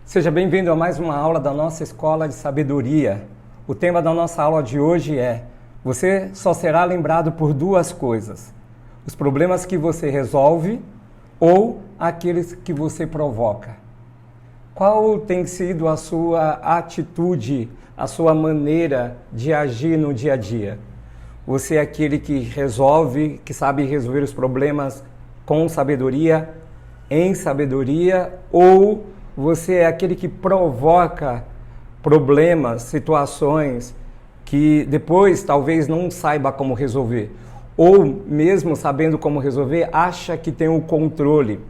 Seja bem-vindo a mais uma aula da nossa Escola de Sabedoria. O tema da nossa aula de hoje é: você só será lembrado por duas coisas: os problemas que você resolve ou aqueles que você provoca. Qual tem sido a sua atitude, a sua maneira de agir no dia a dia? Você é aquele que resolve, que sabe resolver os problemas com sabedoria, em sabedoria, ou você é aquele que provoca problemas, situações que depois talvez não saiba como resolver, ou mesmo sabendo como resolver, acha que tem o controle?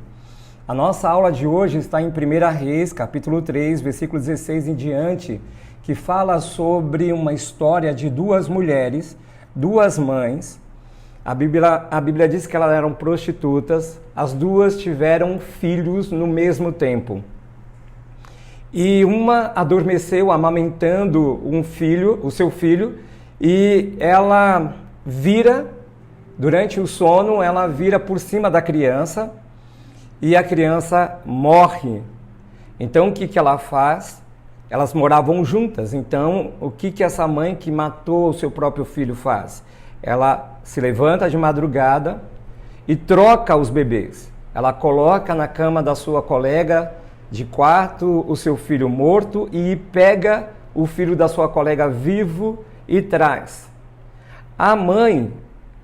A nossa aula de hoje está em 1 Reis, capítulo 3, versículo 16 em diante, que fala sobre uma história de duas mulheres, duas mães. A Bíblia diz que elas eram prostitutas, as duas tiveram filhos no mesmo tempo. E uma adormeceu amamentando o seu filho, e ela vira, durante o sono, ela vira por cima da criança e a criança morre. Então o que ela faz? Elas moravam juntas, então o que essa mãe que matou o seu próprio filho faz? Ela se levanta de madrugada e troca os bebês. Ela coloca na cama da sua colega de quarto o seu filho morto e pega o filho da sua colega vivo e traz. A mãe,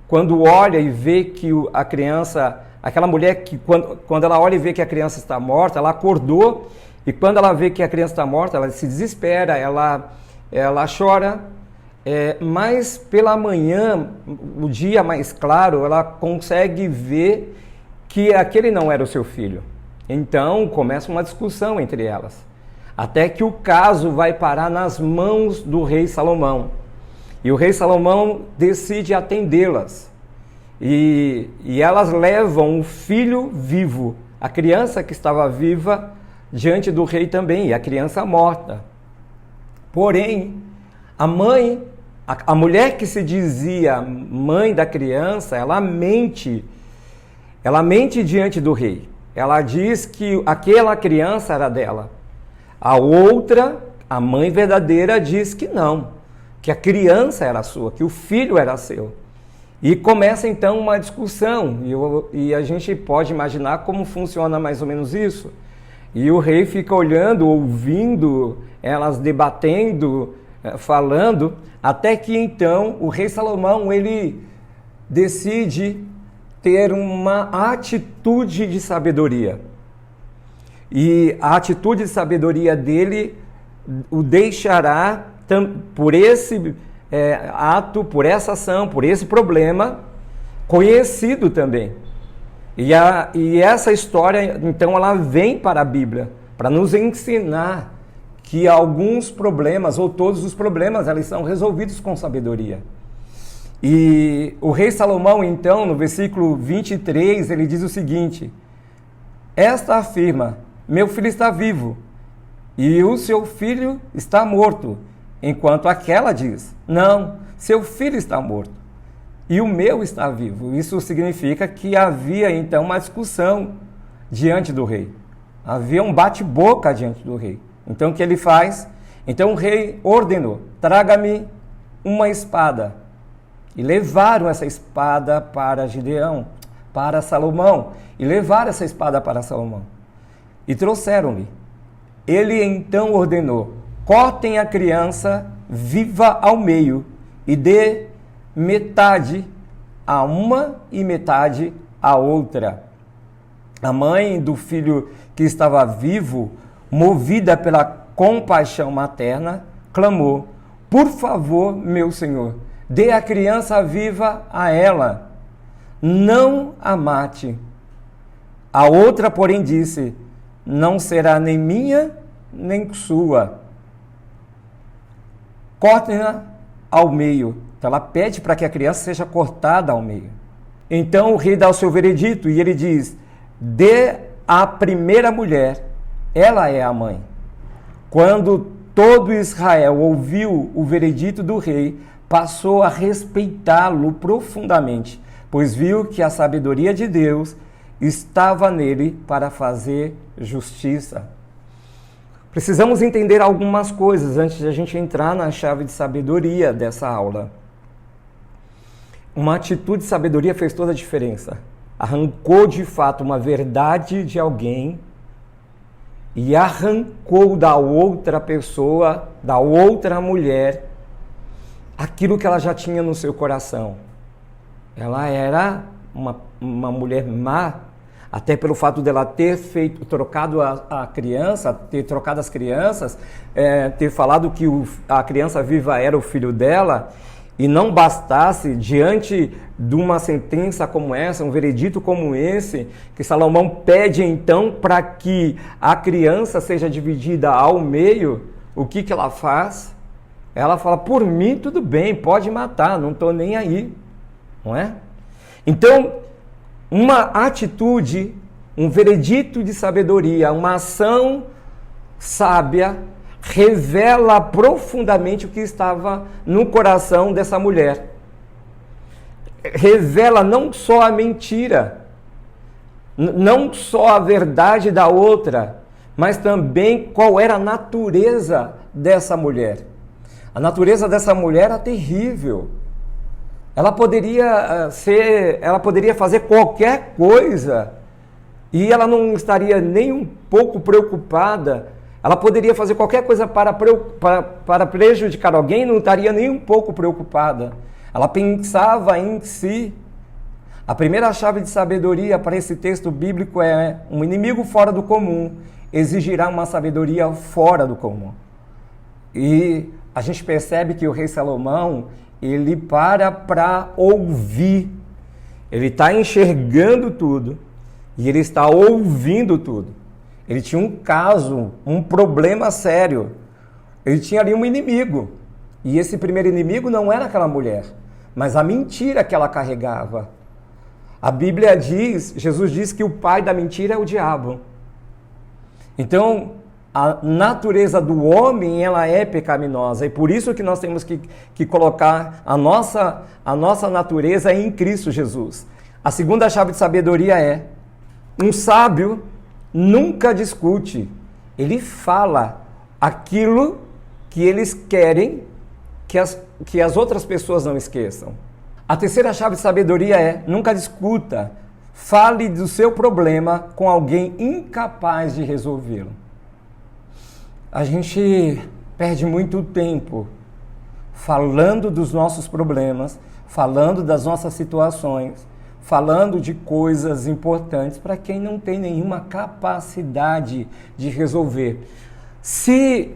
quando olha e vê que a criança, aquela mulher que quando ela olha e vê que a criança está morta, ela acordou, e quando ela vê que a criança está morta, ela se desespera, ela chora, mas pela manhã, o dia mais claro, ela consegue ver que aquele não era o seu filho. Então começa uma discussão entre elas, até que o caso vai parar nas mãos do rei Salomão. E o rei Salomão decide atendê-las. E elas levam o filho vivo, a criança que estava viva, diante do rei também, e a criança morta. Porém, a mãe, a mulher que se dizia mãe da criança, ela mente diante do rei. Ela diz que aquela criança era dela. A outra, a mãe verdadeira, diz que não, que a criança era sua, que o filho era seu. E começa então uma discussão, e a gente pode imaginar como funciona mais ou menos isso. E o rei fica olhando, ouvindo elas debatendo, falando, até que então o rei Salomão, ele decide ter uma atitude de sabedoria. E a atitude de sabedoria dele o deixará, por esse ato, por essa ação, por esse problema, conhecido também. E essa história, então, ela vem para a Bíblia, para nos ensinar que alguns problemas, ou todos os problemas, eles são resolvidos com sabedoria. E o rei Salomão, então, no versículo 23, ele diz o seguinte: esta afirma, meu filho está vivo, e o seu filho está morto, enquanto aquela diz, não, seu filho está morto, e o meu está vivo. Isso significa que havia, então, uma discussão diante do rei. Havia um bate-boca diante do rei. Então, o que ele faz? Então, o rei ordenou, traga-me uma espada. E levaram essa espada para Gideão, para Salomão. E levaram essa espada para Salomão. E trouxeram-lhe. Ele então ordenou, cortem a criança viva ao meio e dê metade a uma e metade a outra. A mãe do filho que estava vivo, movida pela compaixão materna, clamou, por favor, meu senhor, dê a criança viva a ela, não a mate. A outra, porém, disse, não será nem minha, nem sua. Cortem-na ao meio. Então ela pede para que a criança seja cortada ao meio. Então o rei dá o seu veredito e ele diz, dê à primeira mulher, ela é a mãe. Quando todo Israel ouviu o veredito do rei, passou a respeitá-lo profundamente, pois viu que a sabedoria de Deus estava nele para fazer justiça. Precisamos entender algumas coisas antes de a gente entrar na chave de sabedoria dessa aula. Uma atitude de sabedoria fez toda a diferença. Arrancou de fato uma verdade de alguém e arrancou da outra pessoa, da outra mulher, aquilo que ela já tinha no seu coração. Ela era uma mulher má, até pelo fato dela ter trocado a criança, ter trocado as crianças, ter falado que a criança viva era o filho dela, e não bastasse, diante de uma sentença como essa, um veredito como esse, que Salomão pede então para que a criança seja dividida ao meio, o que ela faz? Ela fala, por mim tudo bem, pode matar, não estou nem aí, não é? Então, uma atitude, um veredito de sabedoria, uma ação sábia, revela profundamente o que estava no coração dessa mulher. Revela não só a mentira, não só a verdade da outra, mas também qual era a natureza dessa mulher. A natureza dessa mulher era terrível. Ela poderia fazer qualquer coisa e ela não estaria nem um pouco preocupada. Ela poderia fazer qualquer coisa para prejudicar alguém e não estaria nem um pouco preocupada. Ela pensava em si. A primeira chave de sabedoria para esse texto bíblico é: um inimigo fora do comum exigirá uma sabedoria fora do comum. E a gente percebe que o rei Salomão, ele para ouvir. Ele está enxergando tudo e ele está ouvindo tudo. Ele tinha um caso, um problema sério. Ele tinha ali um inimigo. E esse primeiro inimigo não era aquela mulher, mas a mentira que ela carregava. A Bíblia diz, Jesus diz que o pai da mentira é o diabo. Então, a natureza do homem, ela é pecaminosa. E por isso que nós temos que colocar a nossa natureza em Cristo Jesus. A segunda chave de sabedoria é: um sábio nunca discute, ele fala aquilo que eles querem que as outras pessoas não esqueçam. A terceira chave de sabedoria é: nunca discuta, fale do seu problema com alguém incapaz de resolvê-lo. A gente perde muito tempo falando dos nossos problemas, falando das nossas situações, falando de coisas importantes para quem não tem nenhuma capacidade de resolver. Se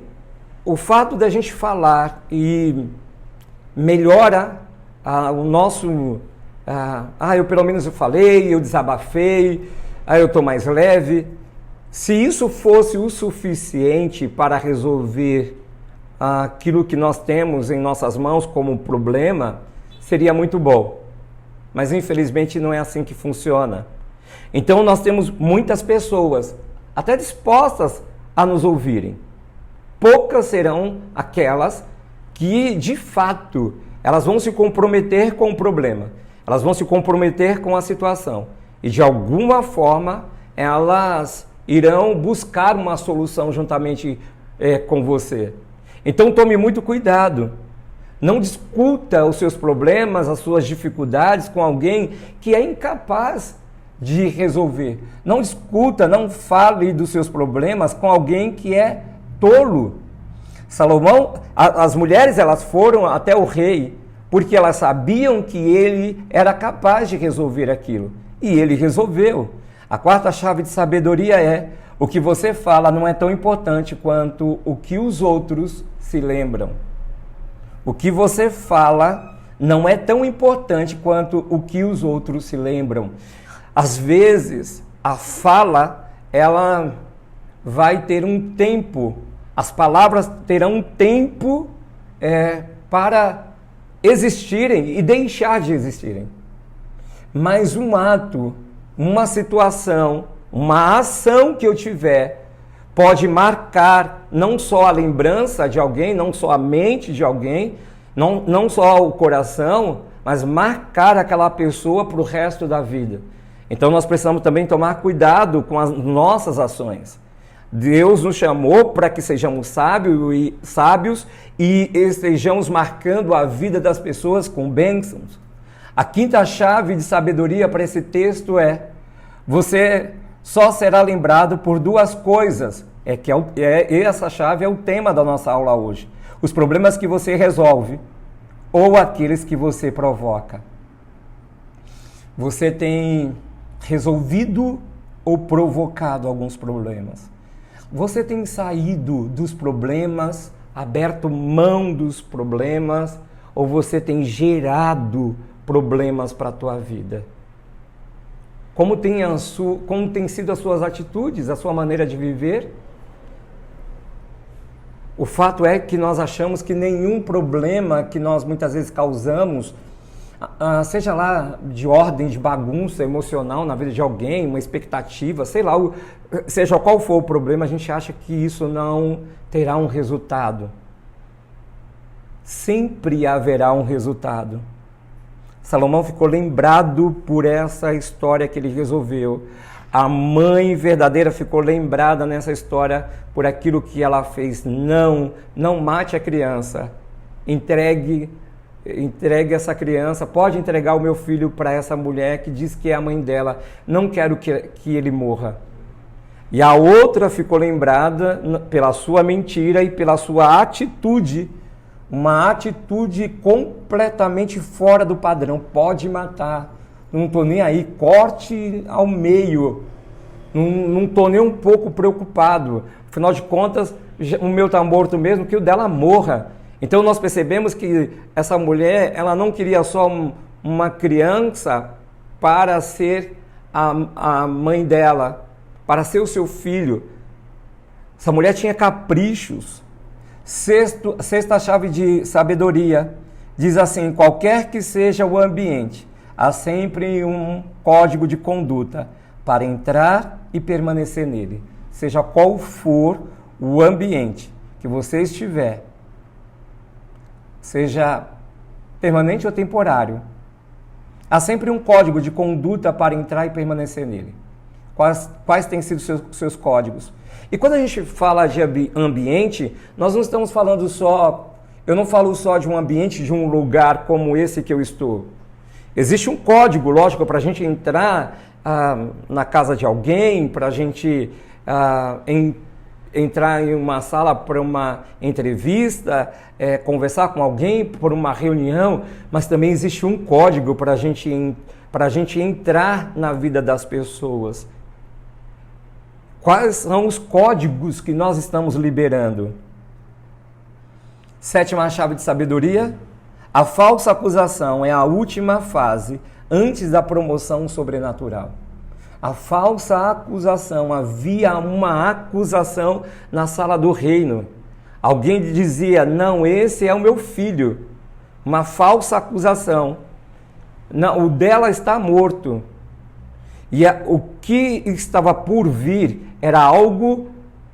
o fato da gente falar e melhora o nosso... eu pelo menos eu falei, eu desabafei, eu estou mais leve. Se isso fosse o suficiente para resolver aquilo que nós temos em nossas mãos como problema, seria muito bom. Mas infelizmente não é assim que funciona. Então nós temos muitas pessoas até dispostas a nos ouvirem. Poucas serão aquelas que de fato elas vão se comprometer com o problema. Elas vão se comprometer com a situação. E de alguma forma elas irão buscar uma solução juntamente com você. Então tome muito cuidado. Não discuta os seus problemas, as suas dificuldades com alguém que é incapaz de resolver. Não discuta, não fale dos seus problemas com alguém que é tolo. Salomão, as mulheres, elas foram até o rei porque elas sabiam que ele era capaz de resolver aquilo. E ele resolveu. A quarta chave de sabedoria é: o que você fala não é tão importante quanto o que os outros se lembram. O que você fala não é tão importante quanto o que os outros se lembram. Às vezes, a fala, ela vai ter um tempo, as palavras terão um tempo para existirem e deixar de existirem. Mas um ato, uma situação, uma ação que eu tiver, pode marcar não só a lembrança de alguém, não só a mente de alguém, não só o coração, mas marcar aquela pessoa para o resto da vida. Então nós precisamos também tomar cuidado com as nossas ações. Deus nos chamou para que sejamos sábios e estejamos marcando a vida das pessoas com bênçãos. A quinta chave de sabedoria para esse texto é: você só será lembrado por duas coisas. Essa chave é o tema da nossa aula hoje. Os problemas que você resolve ou aqueles que você provoca. Você tem resolvido ou provocado alguns problemas? Você tem saído dos problemas, aberto mão dos problemas, ou você tem gerado problemas para a tua vida? Como tem sido as suas atitudes, a sua maneira de viver? O fato é que nós achamos que nenhum problema que nós muitas vezes causamos, seja lá de ordem de bagunça emocional na vida de alguém, uma expectativa, sei lá, seja qual for o problema, a gente acha que isso não terá um resultado. Sempre haverá um resultado. Salomão ficou lembrado por essa história que ele resolveu. A mãe verdadeira ficou lembrada nessa história por aquilo que ela fez. Não mate a criança. Entregue essa criança. Pode entregar o meu filho para essa mulher que diz que é a mãe dela. Não quero que ele morra. E a outra ficou lembrada pela sua mentira e pela sua atitude. Uma atitude completamente fora do padrão. Pode matar. Não estou nem aí, corte ao meio. Não estou nem um pouco preocupado. Afinal de contas, o meu está morto mesmo, que o dela morra. Então nós percebemos que essa mulher, ela não queria só uma criança para ser a mãe dela, para ser o seu filho. Essa mulher tinha caprichos. Sexta chave de sabedoria diz assim: qualquer que seja o ambiente, há sempre um código de conduta para entrar e permanecer nele. Seja qual for o ambiente que você estiver, seja permanente ou temporário, há sempre um código de conduta para entrar e permanecer nele. Quais têm sido seus códigos? E quando a gente fala de ambiente, nós não estamos falando eu não falo só de um ambiente, de um lugar como esse que eu estou. Existe um código, lógico, para a gente entrar na casa de alguém, para a gente entrar em uma sala para uma entrevista, conversar com alguém, por uma reunião, mas também existe um código para a gente entrar na vida das pessoas. Quais são os códigos que nós estamos liberando? Sétima chave de sabedoria: a falsa acusação é a última fase antes da promoção sobrenatural. A falsa acusação, havia uma acusação na sala do reino. Alguém dizia: não, esse é o meu filho. Uma falsa acusação. Não, o dela está morto. E o que estava por vir era algo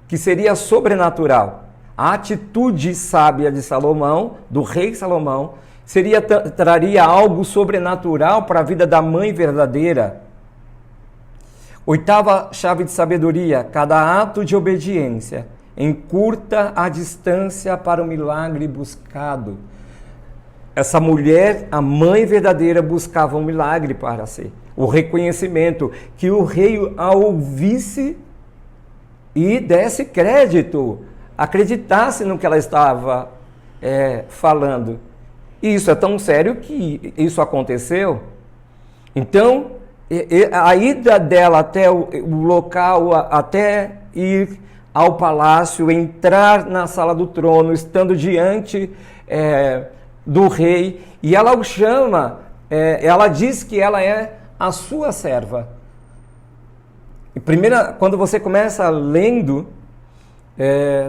que seria sobrenatural. A atitude sábia de Salomão, do rei Salomão, traria algo sobrenatural para a vida da mãe verdadeira. Oitava chave de sabedoria: cada ato de obediência encurta a distância para o milagre buscado. Essa mulher, a mãe verdadeira, buscava um milagre para si. O reconhecimento, que o rei a ouvisse e desse crédito, acreditasse no que ela estava falando. E isso é tão sério que isso aconteceu. Então, a ida dela até o local, até ir ao palácio, entrar na sala do trono, estando diante do rei, e ela o chama, ela diz que ela é a sua serva. E quando você começa lendo,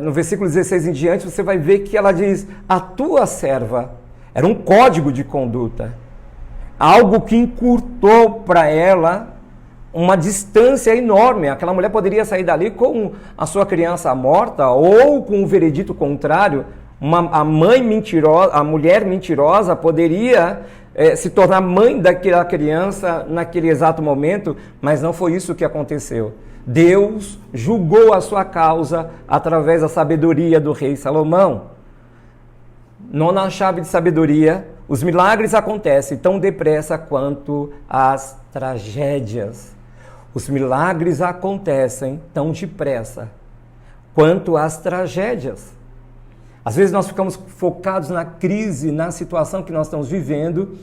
no versículo 16 em diante, você vai ver que ela diz: a tua serva. Era um código de conduta. Algo que encurtou para ela uma distância enorme. Aquela mulher poderia sair dali com a sua criança morta ou com um veredito contrário. A mulher mentirosa poderia se tornar mãe daquela criança naquele exato momento, mas não foi isso que aconteceu. Deus julgou a sua causa através da sabedoria do rei Salomão. Nona chave de sabedoria: os milagres acontecem tão depressa quanto as tragédias. Os milagres acontecem tão depressa quanto as tragédias. Às vezes nós ficamos focados na crise, na situação que nós estamos vivendo,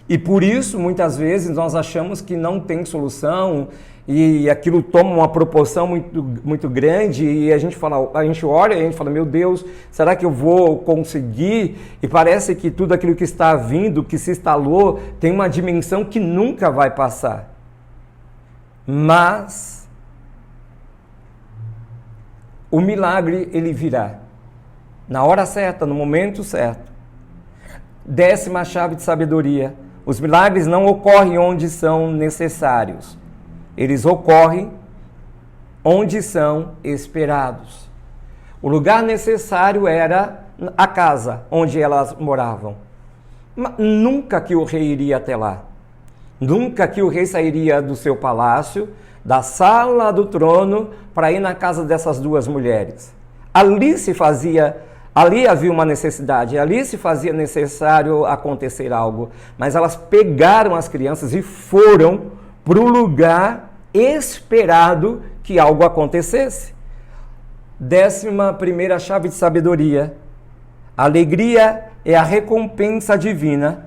e por isso, muitas vezes, nós achamos que não tem solução e aquilo toma uma proporção muito grande e a gente olha e a gente fala, meu Deus, será que eu vou conseguir? E parece que tudo aquilo que está vindo, que se instalou, tem uma dimensão que nunca vai passar. Mas o milagre, ele virá na hora certa, no momento certo. 10ª chave de sabedoria: os milagres não ocorrem onde são necessários. Eles ocorrem onde são esperados. O lugar necessário era a casa onde elas moravam. Mas nunca que o rei iria até lá. Nunca que o rei sairia do seu palácio, da sala do trono, para ir na casa dessas duas mulheres. Ali havia uma necessidade, ali se fazia necessário acontecer algo. Mas elas pegaram as crianças e foram para o lugar esperado que algo acontecesse. 11ª chave de sabedoria: a alegria é a recompensa divina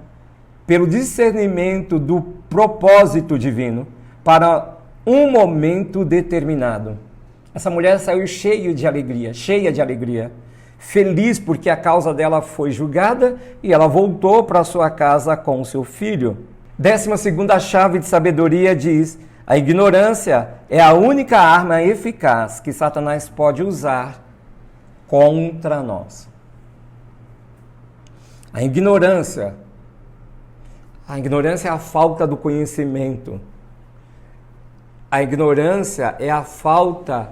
pelo discernimento do propósito divino para um momento determinado. Essa mulher saiu cheia de alegria, feliz porque a causa dela foi julgada e ela voltou para sua casa com seu filho. 12ª chave de sabedoria diz: a ignorância é a única arma eficaz que Satanás pode usar contra nós. A ignorância é a falta do conhecimento. A ignorância é a falta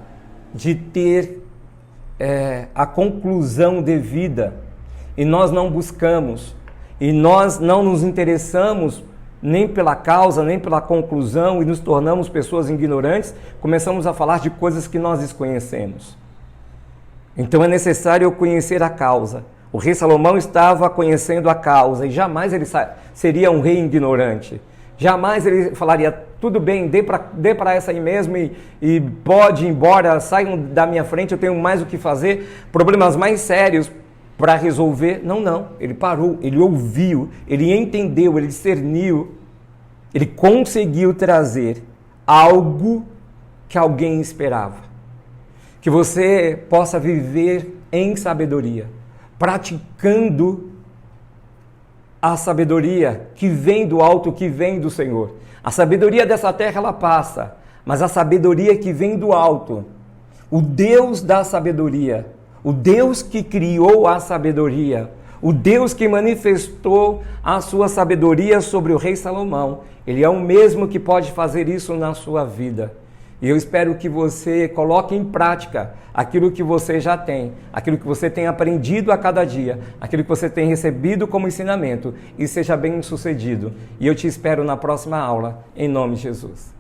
de ter a conclusão devida. E nós não buscamos, e nós não nos interessamos nem pela causa, nem pela conclusão, e nos tornamos pessoas ignorantes, começamos a falar de coisas que nós desconhecemos. Então é necessário conhecer a causa. O rei Salomão estava conhecendo a causa, e jamais ele seria um rei ignorante. Jamais ele falaria, tudo bem, dê para essa aí mesmo e pode ir embora, saiam da minha frente, eu tenho mais o que fazer, problemas mais sérios para resolver. Não, ele parou, ele ouviu, ele entendeu, ele discerniu, ele conseguiu trazer algo que alguém esperava. Que você possa viver em sabedoria, praticando a sabedoria que vem do alto, que vem do Senhor. A sabedoria dessa terra, ela passa, mas a sabedoria que vem do alto, o Deus da sabedoria, o Deus que criou a sabedoria, o Deus que manifestou a sua sabedoria sobre o rei Salomão, ele é o mesmo que pode fazer isso na sua vida. E eu espero que você coloque em prática aquilo que você já tem, aquilo que você tem aprendido a cada dia, aquilo que você tem recebido como ensinamento, e seja bem sucedido. E eu te espero na próxima aula, em nome de Jesus.